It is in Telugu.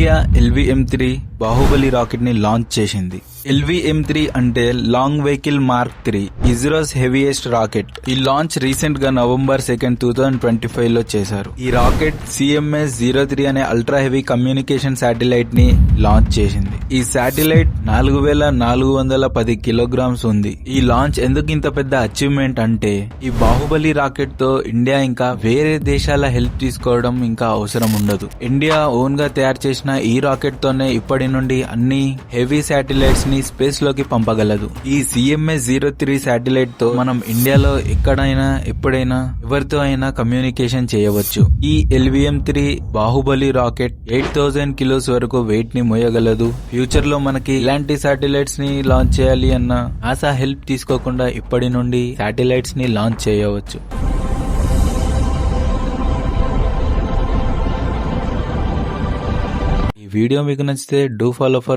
ఇండియా LVM-3 బాహుబలి రాకెట్ ని లాంచ్ చేసింది. LVM-3 అంటే long vehicle mark 3, ISRO's heaviest rocket. ఈ లాంచ్ రీసెంట్ గా November 2, 2025 లో చేశారు. ఈ రాకెట్ CMS-03 అనే అల్ట్రా హెవీ కమ్యూనికేషన్ శాటిలైట్ ని లాంచ్ చేసింది. ఈ శాటిలైట్ 4410 కిలోగ్రామ్స్ ఉంది. ఈ లాంచ్ ఎందుకు ఇంత పెద్ద అచీవ్మెంట్ అంటే ఈ బాహుబలి రాకెట్ తో ఇండియా ఇంకా వేరే దేశాల హెల్ప్ తీసుకోవడం ఇంకా అవసరం ఉండదు. ఇండియా ఓన్ గా తయారు చేసిన ఈ రాకెట్ తోనే ఇప్పటి నుండి అన్ని హెవీ శాటిలైట్స్ ని స్పేస్ లోకి పంపగలదు. ఈ CMS-03 శాటిలైట్ తో మనం ఇండియాలో ఎక్కడైనా ఎప్పుడైనా ఎవరితో అయినా కమ్యూనికేషన్ చేయవచ్చు. ఈ LVM-3 బాహుబలి రాకెట్ 8000 కిలోస్ వరకు వెయిట్ ని మోయగలదు. ఫ్యూచర్ లో మనకి ఇలాంటి శాటిలైట్స్ ని లాంచ్ చేయాలి అన్న నాసా హెల్ప్ తీసుకోకుండా ఇప్పటి నుండి శాటిలైట్స్ ని లాంచ్ చేయవచ్చు. ఈ వీడియో మీకు నచ్చితే డూ ఫాలో ఫర్